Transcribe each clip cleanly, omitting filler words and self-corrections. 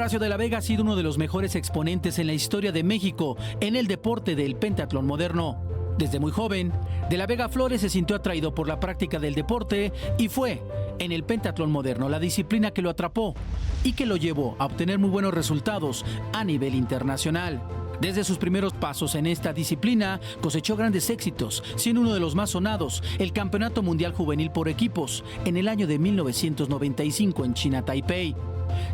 Horacio de la Vega ha sido uno de los mejores exponentes en la historia de México en el deporte del pentatlón moderno. Desde muy joven, de la Vega Flores se sintió atraído por la práctica del deporte y fue en el pentatlón moderno la disciplina que lo atrapó y que lo llevó a obtener muy buenos resultados a nivel internacional. Desde sus primeros pasos en esta disciplina cosechó grandes éxitos, siendo uno de los más sonados el Campeonato Mundial Juvenil por equipos en el año de 1995 en China, Taipei.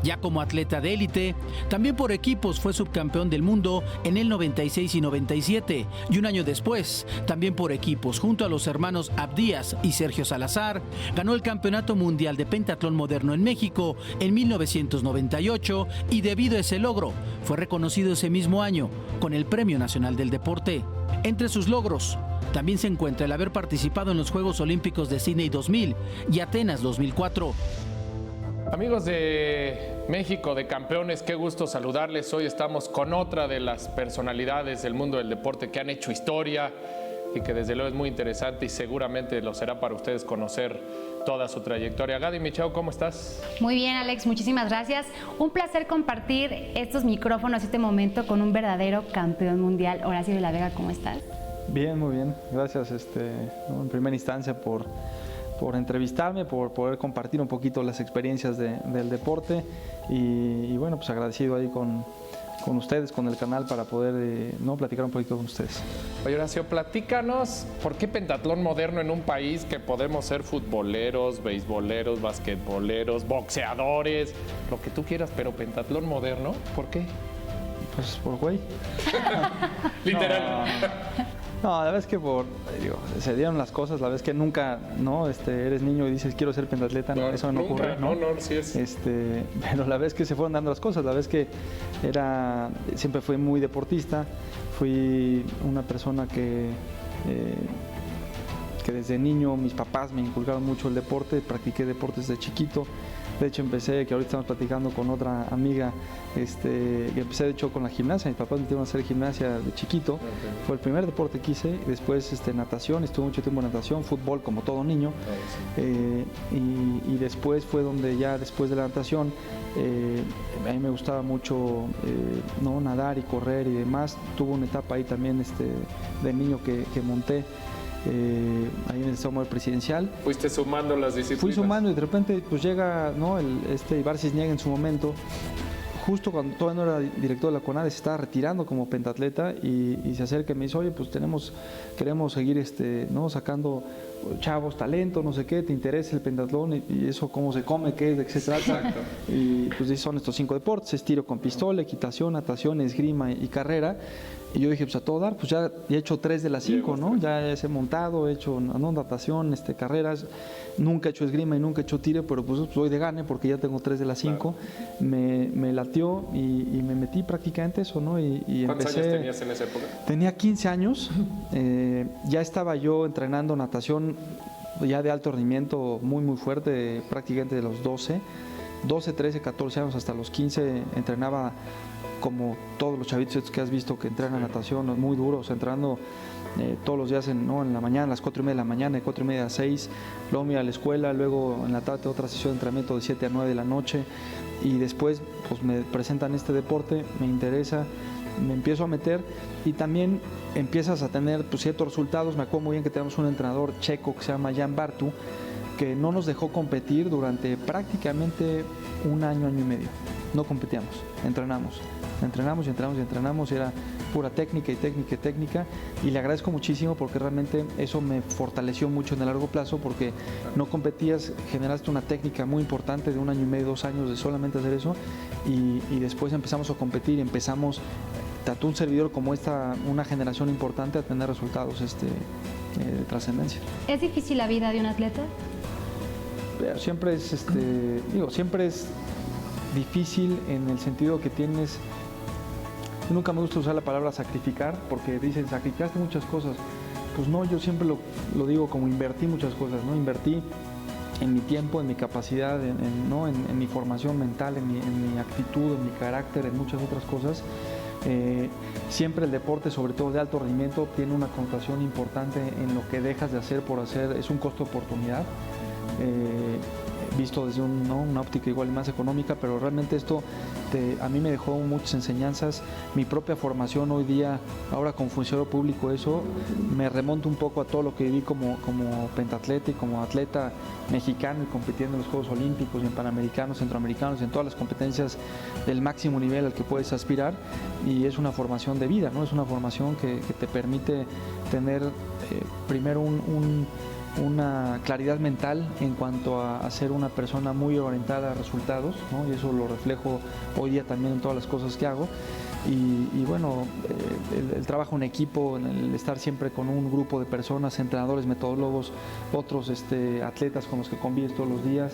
Ya como atleta de élite, también por equipos fue subcampeón del mundo en el 96 y 97, y un año después, también por equipos, junto a los hermanos Abdías y Sergio Salazar, ganó el Campeonato Mundial de Pentatlón Moderno en México en 1998 y debido a ese logro, fue reconocido ese mismo año con el Premio Nacional del Deporte. Entre sus logros, también se encuentra el haber participado en los Juegos Olímpicos de Sydney 2000 y Atenas 2004. Amigos de México, de campeones, qué gusto saludarles. Hoy estamos con otra de las personalidades del mundo del deporte que han hecho historia y que desde luego es muy interesante y seguramente lo será para ustedes conocer toda su trayectoria. Gadi Michao, ¿cómo estás? Muy bien, Alex, muchísimas gracias. Un placer compartir estos micrófonos, este momento con un verdadero campeón mundial. Horacio de la Vega, ¿cómo estás? Bien, muy bien. Gracias en primera instancia por entrevistarme, por poder compartir un poquito las experiencias del deporte y bueno, pues agradecido ahí con ustedes, con el canal para poder platicar un poquito con ustedes. Oye, Horacio, platícanos, ¿por qué pentatlón moderno en un país que podemos ser futboleros, beisboleros, basquetboleros, boxeadores, lo que tú quieras, pero pentatlón moderno? ¿Por qué? Pues por güey. Literal. No, la verdad es que se dieron las cosas, la verdad es que nunca, eres niño y dices quiero ser pentatleta, no, eso no ocurre, ¿no? No, sí es. Pero la verdad es que se fueron dando las cosas, la verdad es que siempre fui muy deportista, fui una persona que desde niño mis papás me inculcaron mucho el deporte, practiqué deportes de chiquito. De hecho que ahorita estamos platicando con otra amiga, que empecé de hecho con la gimnasia. Mis papás me metieron a hacer gimnasia de chiquito, okay. Fue el primer deporte que hice. Después natación, estuve mucho tiempo en natación, fútbol como todo niño. Y después fue donde ya después de la natación, a mí me gustaba mucho nadar y correr y demás. Tuve una etapa ahí también de niño que monté. Ahí en el Sommer Presidencial. ¿Fuiste sumando las disciplinas? Fui sumando y de repente pues llega Ibar Cisniega en su momento, justo cuando todavía no era director de la CONADE, se estaba retirando como pentatleta y se acerca y me dice, oye, pues queremos seguir sacando chavos, talento, no sé qué, ¿te interesa el pentatlón? Y eso, cómo se come, qué es, de qué se trata. Exacto. Y pues son estos 5 deportes: tiro con pistola, equitación, natación, esgrima y carrera. Y yo dije, pues a todo dar, pues ya he hecho 3 de las 5, ¿no? Ya he montado, he hecho natación, carreras, nunca he hecho esgrima y nunca he hecho tiro, pero pues voy de gane porque ya tengo 3 de las 5. Claro. Me latió y me metí prácticamente eso, ¿no? ¿Cuántos años tenías en esa época? Tenía 15 años, ya estaba yo entrenando natación ya de alto rendimiento muy muy fuerte, prácticamente de los 12, 13, 14 años hasta los 15 entrenaba como todos los chavitos que has visto que entrenan natación, muy duros, entrenando todos los días en la mañana, a las 4:30 de la mañana, de 4:30 a 6, luego me iba a la escuela, luego en la tarde otra sesión de entrenamiento de 7 a 9 de la noche y después pues me presentan este deporte, me interesa, me empiezo a meter y también empiezas a tener pues, ciertos resultados. Me acuerdo muy bien que tenemos un entrenador checo que se llama Jan Bartu, que no nos dejó competir durante prácticamente un año y medio. No competíamos, entrenamos, era pura técnica y le agradezco muchísimo porque realmente eso me fortaleció mucho en el largo plazo porque no competías, generaste una técnica muy importante de un año y medio, 2 años de solamente hacer eso y después empezamos a competir, tanto un servidor como una generación importante a tener resultados de trascendencia. ¿Es difícil la vida de un atleta? Pero siempre es, siempre es difícil en el sentido que tienes, nunca me gusta usar la palabra sacrificar, porque dicen sacrificaste muchas cosas, pues no, yo siempre lo digo como invertí muchas cosas, ¿no? Invertí en mi tiempo, en mi capacidad, en mi formación mental, en mi actitud, en mi carácter, en muchas otras cosas. Siempre el deporte, sobre todo de alto rendimiento, tiene una connotación importante en lo que dejas de hacer por hacer, es un costo de oportunidad. visto desde una óptica igual y más económica, pero realmente esto a mí me dejó muchas enseñanzas. Mi propia formación hoy día, ahora como funcionario público, eso me remonta un poco a todo lo que viví como pentatleta y como atleta mexicano y compitiendo en los Juegos Olímpicos y en Panamericanos, Centroamericanos, en todas las competencias del máximo nivel al que puedes aspirar, y es una formación de vida, ¿no? Es una formación que te permite tener primero una claridad mental en cuanto a ser una persona muy orientada a resultados, ¿no? Y eso lo reflejo hoy día también en todas las cosas que hago. Y bueno, el trabajo en equipo, el estar siempre con un grupo de personas, entrenadores, metodólogos, otros atletas con los que convives todos los días,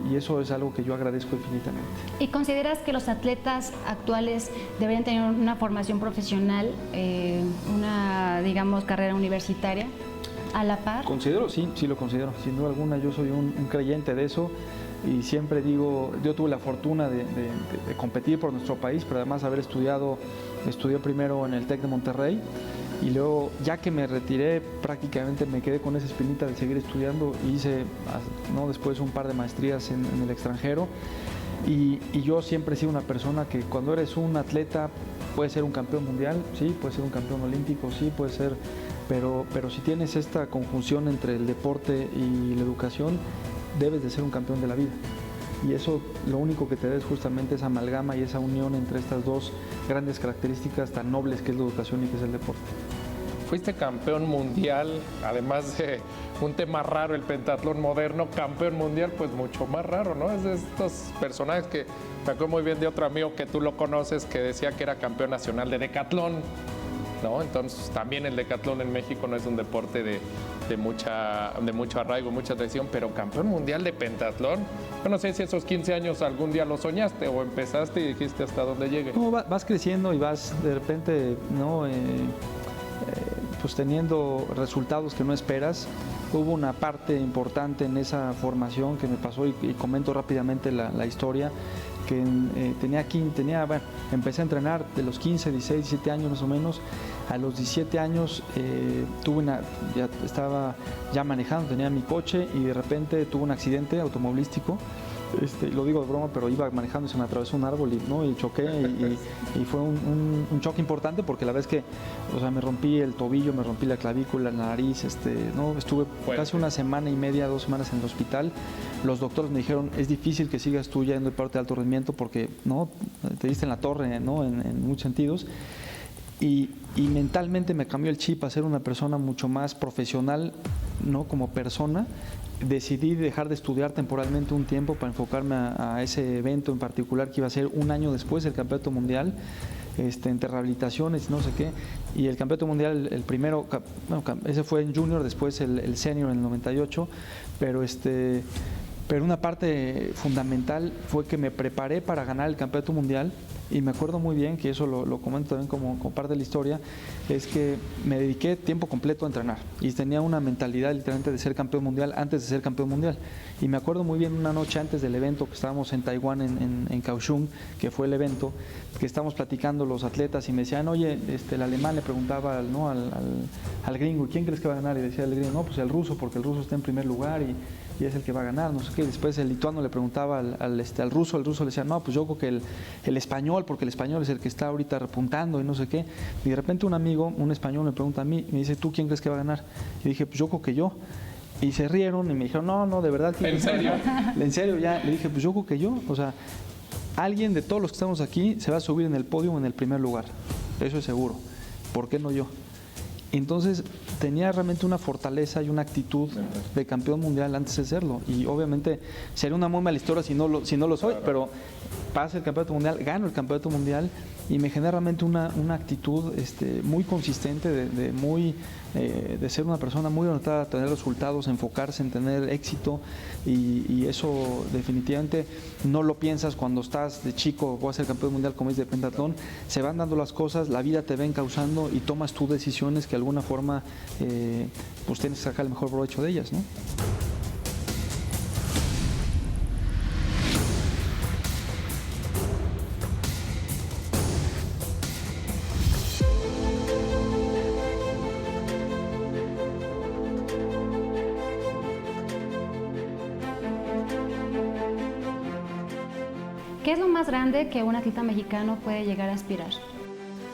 y eso es algo que yo agradezco infinitamente. ¿Y consideras que los atletas actuales deberían tener una formación profesional, una, digamos, carrera universitaria a la par? Considero, sí lo considero, sin duda alguna. Yo soy un creyente de eso, y siempre digo, yo tuve la fortuna de competir por nuestro país, pero además estudié primero en el TEC de Monterrey, y luego, ya que me retiré, prácticamente me quedé con esa espinita de seguir estudiando. Hice después un par de maestrías en el extranjero, y yo siempre he sido una persona que cuando eres un atleta puedes ser un campeón mundial, sí, puedes ser un campeón olímpico, sí, puedes ser, pero si tienes esta conjunción entre el deporte y la educación, debes de ser un campeón de la vida. Y eso, lo único que te da es justamente esa amalgama y esa unión entre estas dos grandes características tan nobles que es la educación y que es el deporte. Fuiste campeón mundial, además de un tema raro, el pentatlón moderno, campeón mundial, pues mucho más raro, ¿no? Es de estos personajes que me acuerdo muy bien de otro amigo que tú lo conoces, que decía que era campeón nacional de decatlón, ¿no? Entonces también el decatlón en México no es un deporte de mucho arraigo, mucha tradición, pero campeón mundial de pentatlón. Yo no sé si esos 15 años algún día lo soñaste o empezaste y dijiste hasta dónde llegue. No, vas creciendo y vas de repente, ¿no? Pues teniendo resultados que no esperas. Hubo una parte importante en esa formación que me pasó, y comento rápidamente la historia, que empecé a entrenar de los 15, 16, 17 años más o menos. A los 17 años ya estaba manejando, tenía mi coche, y de repente tuve un accidente automovilístico. Lo digo de broma, pero iba manejando y se me atravesó un árbol y choqué, y fue un choque importante, porque la vez que, me rompí el tobillo, me rompí la clavícula, la nariz, estuve casi una semana y media, 2 semanas en el hospital. Los doctores me dijeron, es difícil que sigas tú ya en el deporte de alto rendimiento, porque no te diste en la torre, ¿no? En muchos sentidos. Y mentalmente me cambió el chip a ser una persona mucho más profesional, ¿no? Como persona. Decidí dejar de estudiar temporalmente un tiempo para enfocarme a ese evento en particular, que iba a ser un año después del Campeonato Mundial, entre rehabilitaciones y no sé qué. Y el Campeonato Mundial, el primero, ese fue en junior, después el senior en el 98, pero una parte fundamental fue que me preparé para ganar el Campeonato Mundial. Y me acuerdo muy bien, que eso lo comento también como parte de la historia, es que me dediqué tiempo completo a entrenar, y tenía una mentalidad literalmente de ser campeón mundial antes de ser campeón mundial. Y me acuerdo muy bien, una noche antes del evento, que estábamos en Taiwán, en Kaohsiung, que fue el evento, que estábamos platicando los atletas, y me decían, oye, el alemán le preguntaba al gringo, ¿quién crees que va a ganar? Y decía el gringo, no, pues el ruso, porque el ruso está en primer lugar y es el que va a ganar, no sé qué. Y después el lituano le preguntaba al ruso, el ruso le decía, no, pues yo creo que el español, porque el español es el que está ahorita repuntando y no sé qué. Y de repente un amigo, un español, me pregunta a mí, me dice, ¿tú quién crees que va a ganar? Y dije, pues yo creo que yo. Y se rieron y me dijeron, no, de verdad. ¿En serio? En serio, ya. Le dije, pues yo creo que yo. O sea, alguien de todos los que estamos aquí se va a subir en el podio en el primer lugar. Eso es seguro. ¿Por qué no yo? Entonces tenía realmente una fortaleza y una actitud de campeón mundial antes de serlo. Y obviamente sería una muy mala historia si no lo soy, pero pasa el campeonato mundial, gano el campeonato mundial, y me genera realmente una actitud muy consistente de ser una persona muy orientada a tener resultados, enfocarse en tener éxito, y eso definitivamente no lo piensas cuando estás de chico, voy a ser campeón mundial como es de pentatlón. Se van dando las cosas, la vida te va encauzando y tomas tus decisiones que de alguna forma pues tienes que sacar el mejor provecho de ellas, ¿no? ¿Qué es lo más grande que un atleta mexicano puede llegar a aspirar?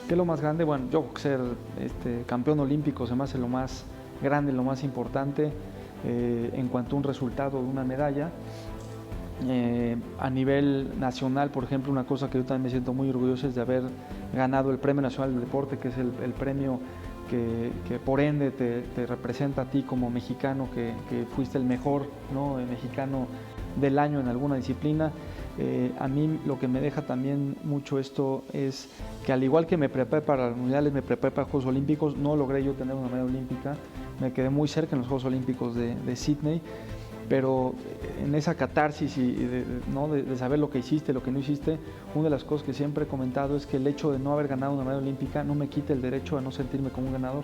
¿Qué es lo más grande? Bueno, yo ser campeón olímpico se me hace lo más grande, lo más importante en cuanto a un resultado de una medalla. A nivel nacional, por ejemplo, una cosa que yo también me siento muy orgulloso es de haber ganado el Premio Nacional del Deporte, que es el premio que por ende te representa a ti como mexicano, que fuiste el mejor, ¿no?, mexicano del año en alguna disciplina. A mí lo que me deja también mucho esto es que, al igual que me preparé para los mundiales, me preparé para los Juegos Olímpicos, no logré yo tener una medalla olímpica, me quedé muy cerca en los Juegos Olímpicos de Sydney, pero en esa catarsis de saber lo que hiciste, lo que no hiciste, una de las cosas que siempre he comentado es que el hecho de no haber ganado una medalla olímpica no me quita el derecho a no sentirme como un ganador,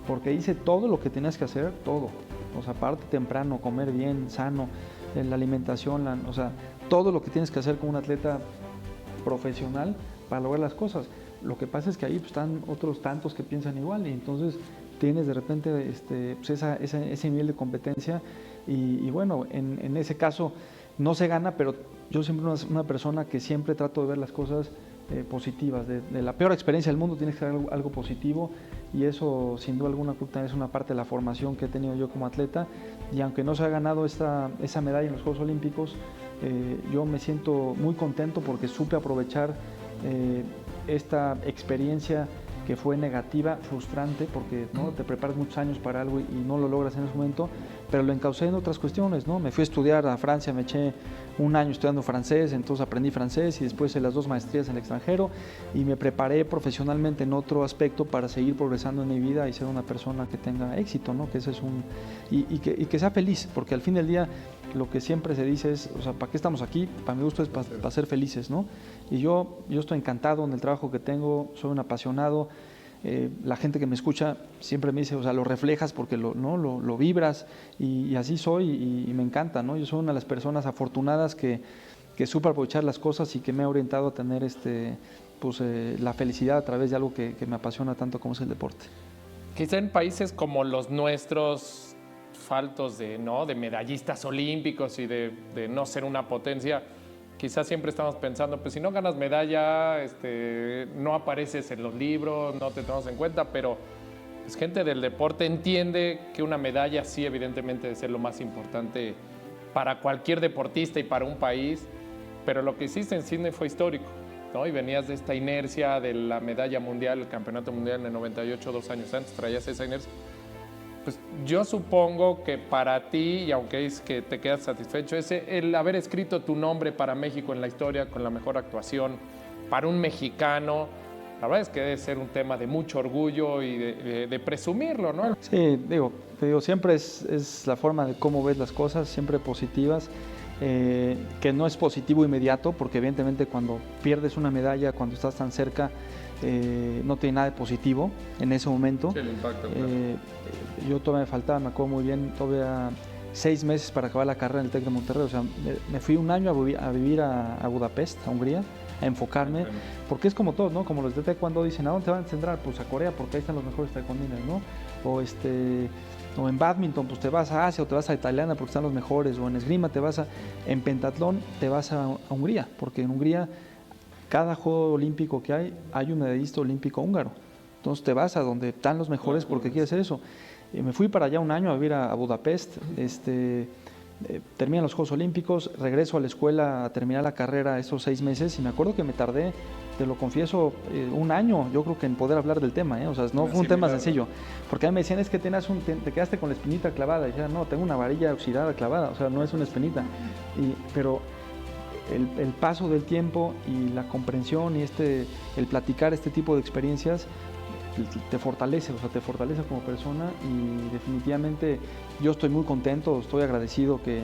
porque hice todo lo que tenías que hacer, todo. O sea, parte temprano, comer bien, sano, la alimentación, o sea, todo lo que tienes que hacer como un atleta profesional para lograr las cosas. Lo que pasa es que ahí pues, están otros tantos que piensan igual, y entonces tienes de repente pues ese nivel de competencia y bueno, en ese caso no se gana, pero yo siempre una persona que siempre trato de ver las cosas positivas. De la peor experiencia del mundo tienes que hacer algo positivo, y eso sin duda alguna es una parte de la formación que he tenido yo como atleta, y aunque no se ha ganado esa medalla en los Juegos Olímpicos, yo me siento muy contento porque supe aprovechar esta experiencia que fue negativa, frustrante, porque ¿no? te preparas muchos años para algo y no lo logras en ese momento, pero lo encaucé en otras cuestiones, ¿no? Me fui a estudiar a Francia, me eché un año estudiando francés, entonces aprendí francés y después hice las 2 maestrías en el extranjero y me preparé profesionalmente en otro aspecto para seguir progresando en mi vida y ser una persona que tenga éxito, ¿no? Que ese es y que sea feliz, porque al fin del día lo que siempre se dice es, o sea, ¿para qué estamos aquí? Para mi gusto es para ser felices, ¿no? Y yo estoy encantado en el trabajo que tengo, soy un apasionado. La gente que me escucha siempre me dice, o sea, lo reflejas porque lo vibras, y así soy y me encanta, ¿no? Yo soy una de las personas afortunadas que supe aprovechar las cosas y que me ha orientado a tener la felicidad a través de algo que me apasiona tanto como es el deporte. Quizá en países como los nuestros, faltos de medallistas olímpicos y de no ser una potencia, quizás siempre estamos pensando, pues si no ganas medalla, no apareces en los libros, no te tomamos en cuenta, pero pues, gente del deporte entiende que una medalla sí evidentemente debe ser lo más importante para cualquier deportista y para un país, pero lo que hiciste en Sydney fue histórico, ¿no? Y venías de esta inercia de la medalla mundial, el campeonato mundial en el 98, 2 años antes, traías esa inercia. Pues yo supongo que para ti, y aunque es que te quedas satisfecho, el haber escrito tu nombre para México en la historia con la mejor actuación, para un mexicano, la verdad es que debe ser un tema de mucho orgullo y de presumirlo, ¿no? Sí, te digo, siempre es la forma de cómo ves las cosas, siempre positivas, que no es positivo inmediato, porque evidentemente cuando pierdes una medalla, cuando estás tan cerca, no tiene nada de positivo en ese momento. Sí, el impacto, claro. Yo todavía me faltaba, me acuerdo muy bien, todavía 6 meses para acabar la carrera en el TEC de Monterrey. O sea, me fui un año a vivir a Budapest, a Hungría, a enfocarme, porque es como todos, ¿no? Como los de taekwondo dicen, ¿a dónde te van a centrar? Pues a Corea, porque ahí están los mejores taekwondinos, ¿no? O en badminton, pues te vas a Asia o te vas a Italiana porque están los mejores, o en esgrima en pentatlón te vas a Hungría, porque en Hungría cada juego olímpico que hay un medallista olímpico húngaro. Entonces te vas a donde están los mejores porque quieres hacer eso. Me fui para allá un año a vivir a Budapest, terminan los Juegos Olímpicos, regreso a la escuela a terminar la carrera esos 6 meses y me acuerdo que me tardé, te lo confieso, un año, yo creo que en poder hablar del tema, o sea, no fue un tema sencillo, porque a mí me decían, es que te quedaste con la espinita clavada, y decía, no, tengo una varilla oxidada clavada, o sea, no es una espinita, pero el paso del tiempo y la comprensión y el platicar este tipo de experiencias te fortalece, o sea, te fortalece como persona, y definitivamente yo estoy muy contento, estoy agradecido que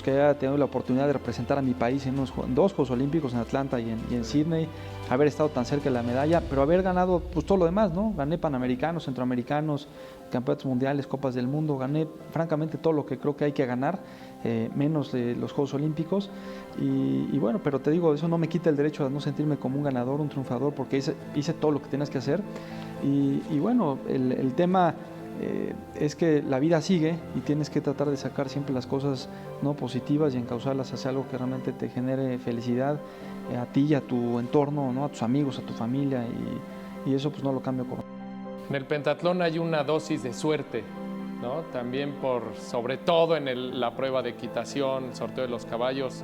haya tenido la oportunidad de representar a mi país en 2 Juegos Olímpicos, en Atlanta y en Sydney, haber estado tan cerca de la medalla, pero haber ganado pues todo lo demás, ¿no? Gané panamericanos, centroamericanos, campeonatos mundiales, copas del mundo, gané francamente todo lo que creo que hay que ganar, menos de los Juegos Olímpicos, y bueno, pero te digo, eso no me quita el derecho a no sentirme como un ganador, un triunfador, porque hice todo lo que tienes que hacer, y bueno, el tema es que la vida sigue y tienes que tratar de sacar siempre las cosas no positivas y encauzarlas hacia algo que realmente te genere felicidad a ti y a tu entorno, ¿no? A tus amigos, a tu familia, y eso pues no lo cambio con... En el pentatlón hay una dosis de suerte, ¿no? También sobre todo en la prueba de equitación, el sorteo de los caballos.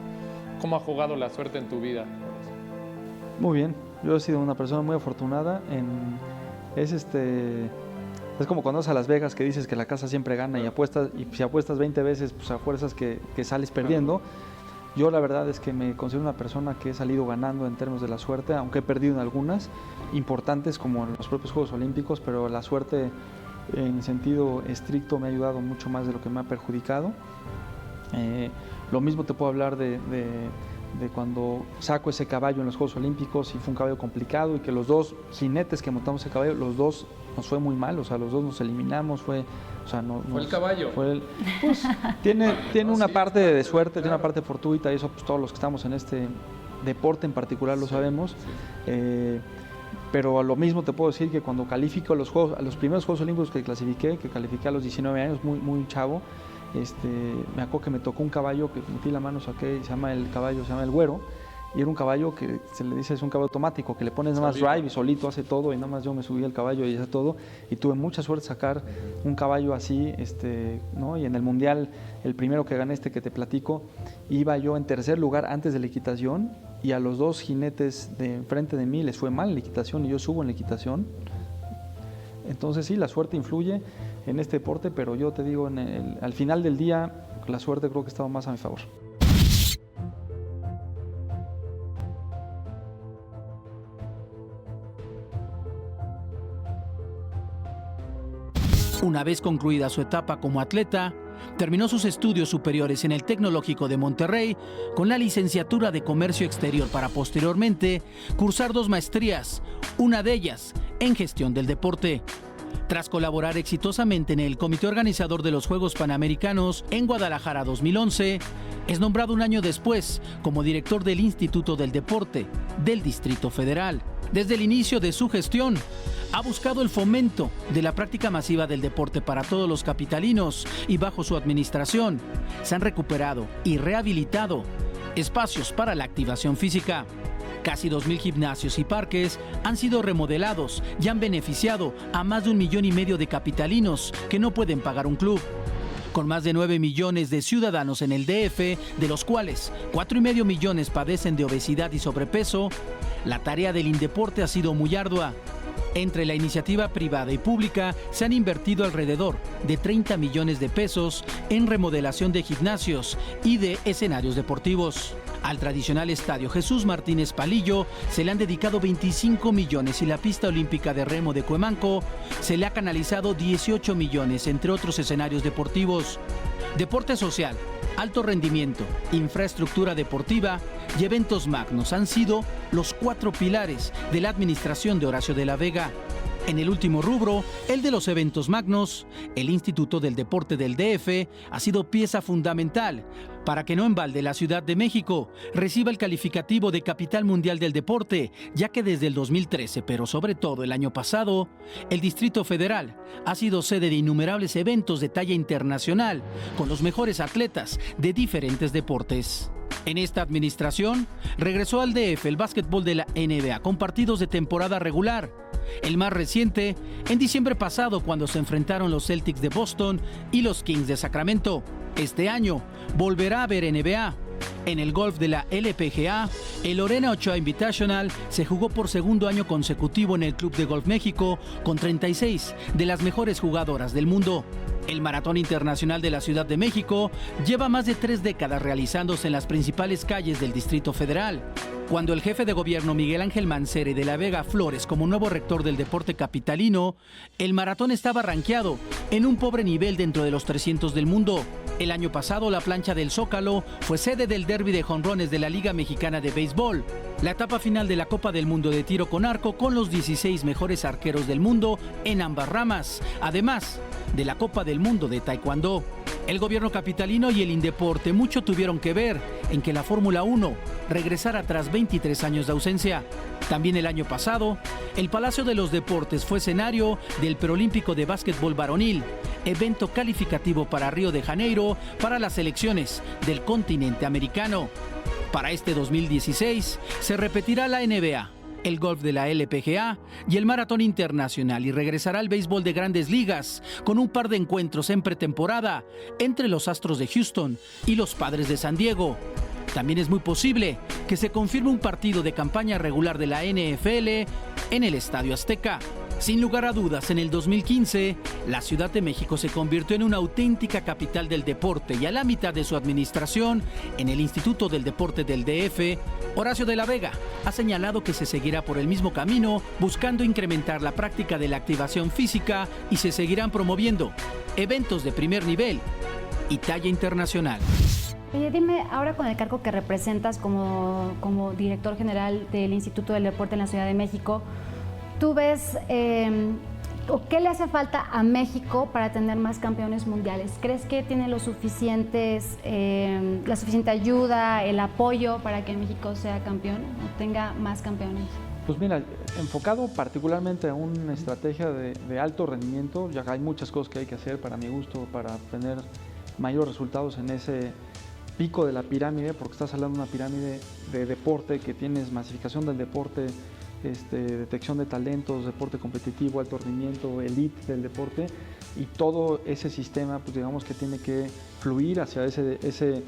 ¿Cómo ha jugado la suerte en tu vida? Muy bien, yo he sido una persona muy afortunada. Es como cuando vas a Las Vegas, que dices que la casa siempre gana y si apuestas 20 veces, pues a fuerzas que sales perdiendo. Yo la verdad es que me considero una persona que he salido ganando en términos de la suerte, aunque he perdido en algunas importantes como en los propios Juegos Olímpicos, pero la suerte en sentido estricto me ha ayudado mucho más de lo que me ha perjudicado. Lo mismo te puedo hablar de cuando saco ese caballo en los Juegos Olímpicos y fue un caballo complicado y que los dos jinetes que montamos ese caballo, los dos nos fue muy mal, o sea, los dos nos eliminamos, ¿Fue el caballo? Pues tiene una parte de suerte, tiene una parte fortuita, y eso pues todos los que estamos en este deporte en particular lo sabemos. Pero a lo mismo te puedo decir que cuando califico a los primeros Juegos Olímpicos que califiqué a los 19 años, muy chavo, me acuerdo que me tocó un caballo que metí la mano, saqué, se llama el Güero, y era un caballo que se le dice es un caballo automático, que le pones nada más drive y solito hace todo, y nada más yo me subí al caballo y hice todo, y tuve mucha suerte sacar un caballo así, ¿no? Y en el mundial, el primero que gané, que te platico, iba yo en tercer lugar antes de la equitación, y a los dos jinetes de enfrente de mí les fue mal en la equitación y yo subo en la equitación. Entonces sí, la suerte influye en este deporte, pero yo te digo, al final del día, la suerte creo que estaba más a mi favor. Una vez concluida su etapa como atleta, terminó sus estudios superiores en el Tecnológico de Monterrey con la licenciatura de Comercio Exterior para posteriormente cursar 2 maestrías, una de ellas en Gestión del Deporte. Tras colaborar exitosamente en el comité organizador de los Juegos Panamericanos en Guadalajara 2011, es nombrado un año después como director del Instituto del Deporte del Distrito Federal. Desde el inicio de su gestión, ha buscado el fomento de la práctica masiva del deporte para todos los capitalinos y bajo su administración se han recuperado y rehabilitado espacios para la activación física. Casi 2,000 gimnasios y parques han sido remodelados y han beneficiado a más de 1,5 millones de capitalinos que no pueden pagar un club. Con más de 9 millones de ciudadanos en el DF, de los cuales 4,5 millones padecen de obesidad y sobrepeso, la tarea del Indeporte ha sido muy ardua. Entre la iniciativa privada y pública se han invertido alrededor de 30 millones de pesos en remodelación de gimnasios y de escenarios deportivos. Al tradicional estadio Jesús Martínez Palillo se le han dedicado 25 millones y la pista olímpica de remo de Cuemanco se le ha canalizado 18 millones, entre otros escenarios deportivos. Deporte social, alto rendimiento, infraestructura deportiva y eventos magnos han sido los 4 pilares de la administración de Horacio de la Vega. En el último rubro, el de los eventos magnos, el Instituto del Deporte del DF ha sido pieza fundamental para que no en balde la Ciudad de México reciba el calificativo de Capital Mundial del Deporte, ya que desde el 2013, pero sobre todo el año pasado, el Distrito Federal ha sido sede de innumerables eventos de talla internacional con los mejores atletas de diferentes deportes. En esta administración, regresó al DF el básquetbol de la NBA con partidos de temporada regular. El más reciente, en diciembre pasado, cuando se enfrentaron los Celtics de Boston y los Kings de Sacramento. Este año, volverá a haber NBA. En el golf de la LPGA, el Lorena Ochoa Invitational se jugó por segundo año consecutivo en el Club de Golf México con 36 de las mejores jugadoras del mundo. El Maratón Internacional de la Ciudad de México lleva más de 3 décadas realizándose en las principales calles del Distrito Federal. Cuando el jefe de gobierno Miguel Ángel Mancera de la Vega Flores como nuevo rector del deporte capitalino, el maratón estaba rankeado en un pobre nivel dentro de los 300 del mundo. El año pasado la plancha del Zócalo fue sede del derbi de jonrones de la Liga Mexicana de Béisbol, la etapa final de la Copa del Mundo de Tiro con Arco con los 16 mejores arqueros del mundo en ambas ramas, además de la Copa del Mundo de Taekwondo. El gobierno capitalino y el Indeporte mucho tuvieron que ver en que la Fórmula 1 regresara tras 23 años de ausencia. También el año pasado, el Palacio de los Deportes fue escenario del Preolímpico de Básquetbol Varonil, evento calificativo para Río de Janeiro para las selecciones del continente americano. Para este 2016 se repetirá la NBA, el golf de la LPGA y el maratón internacional, y regresará el béisbol de Grandes Ligas con un par de encuentros en pretemporada entre los Astros de Houston y los Padres de San Diego. También es muy posible que se confirme un partido de campaña regular de la NFL en el Estadio Azteca. Sin lugar a dudas, en el 2015, la Ciudad de México se convirtió en una auténtica capital del deporte, y a la mitad de su administración, en el Instituto del Deporte del DF, Horacio de la Vega ha señalado que se seguirá por el mismo camino, buscando incrementar la práctica de la activación física, y se seguirán promoviendo eventos de primer nivel y talla internacional. Oye, dime, ahora con el cargo que representas como director general del Instituto del Deporte en la Ciudad de México, ¿tú ves o qué le hace falta a México para tener más campeones mundiales? ¿Crees que tiene la suficiente ayuda, el apoyo para que México sea campeón o tenga más campeones? Pues mira, enfocado particularmente a una estrategia de alto rendimiento, ya que hay muchas cosas que hay que hacer para mi gusto, para tener mayores resultados en ese pico de la pirámide, porque estás hablando de una pirámide de deporte, que tienes masificación del deporte, detección de talentos, deporte competitivo, alto rendimiento, elite del deporte, y todo ese sistema, pues digamos que tiene que fluir hacia ese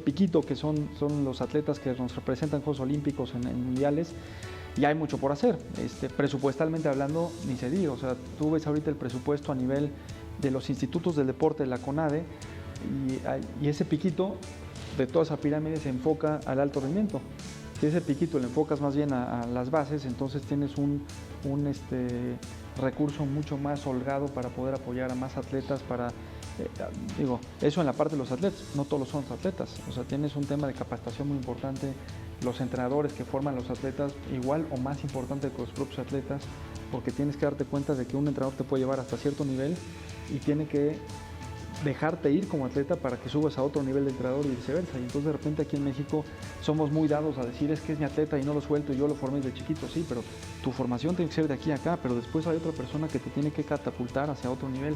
piquito que son los atletas que nos representan en Juegos Olímpicos, en mundiales, y hay mucho por hacer. Presupuestalmente hablando, ni se diga, o sea, tú ves ahorita el presupuesto a nivel de los institutos del deporte de la CONADE, y ese piquito de toda esa pirámide se enfoca al alto rendimiento. Si ese piquito le enfocas más bien a las bases, entonces tienes un recurso mucho más holgado para poder apoyar a más atletas, eso en la parte de los atletas. No todos son atletas, o sea, tienes un tema de capacitación muy importante, los entrenadores que forman los atletas, igual o más importante que los propios atletas, porque tienes que darte cuenta de que un entrenador te puede llevar hasta cierto nivel y tiene que dejarte ir como atleta para que subas a otro nivel de entrenador y viceversa. Y entonces de repente aquí en México somos muy dados a decir, es que es mi atleta y no lo suelto y yo lo formé desde chiquito. Sí, pero tu formación tiene que ser de aquí a acá, pero después hay otra persona que te tiene que catapultar hacia otro nivel.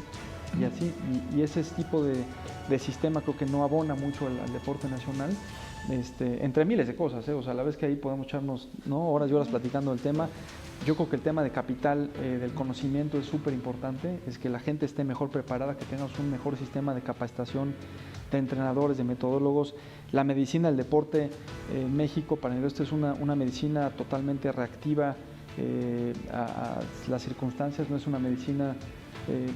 Y así, y ese tipo de sistema creo que no abona mucho al deporte nacional, entre miles de cosas, o sea, a la vez que ahí podemos echarnos horas y horas platicando del tema. Yo creo que el tema de capital del conocimiento es súper importante, es que la gente esté mejor preparada, que tengamos un mejor sistema de capacitación de entrenadores, de metodólogos. La medicina del deporte en México, para mí esto es una medicina totalmente reactiva a las circunstancias, no es una medicina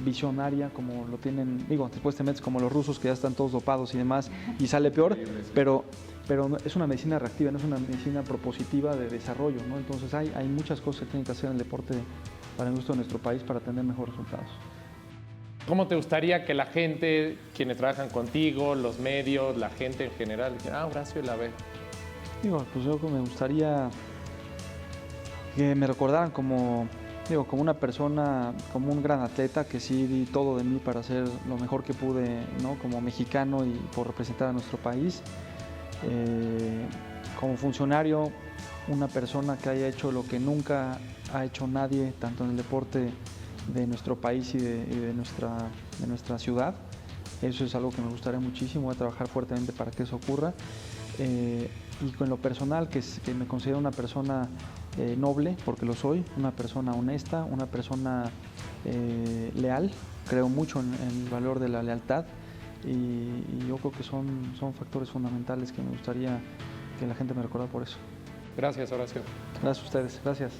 visionaria como lo tienen, después te metes como los rusos que ya están todos dopados y demás y sale peor, pero es una medicina reactiva, no es una medicina propositiva de desarrollo, ¿no? Entonces hay muchas cosas que tienen que hacer en el deporte para el gusto de nuestro país para tener mejores resultados. ¿Cómo te gustaría que la gente, quienes trabajan contigo, los medios, la gente en general, dijera, Horacio de la Vega? Pues yo me gustaría que me recordaran como una persona, como un gran atleta, que sí di todo de mí para hacer lo mejor que pude, ¿no? Como mexicano y por representar a nuestro país. Como funcionario, una persona que haya hecho lo que nunca ha hecho nadie, tanto en el deporte de nuestro país y de nuestra ciudad. Eso es algo que me gustaría muchísimo, voy a trabajar fuertemente para que eso ocurra. Y con lo personal, que me considero una persona noble, porque lo soy, una persona honesta, una persona leal. Creo mucho en el valor de la lealtad y yo creo que son factores fundamentales que me gustaría que la gente me recordara por eso. Gracias, Horacio. Gracias a ustedes, gracias.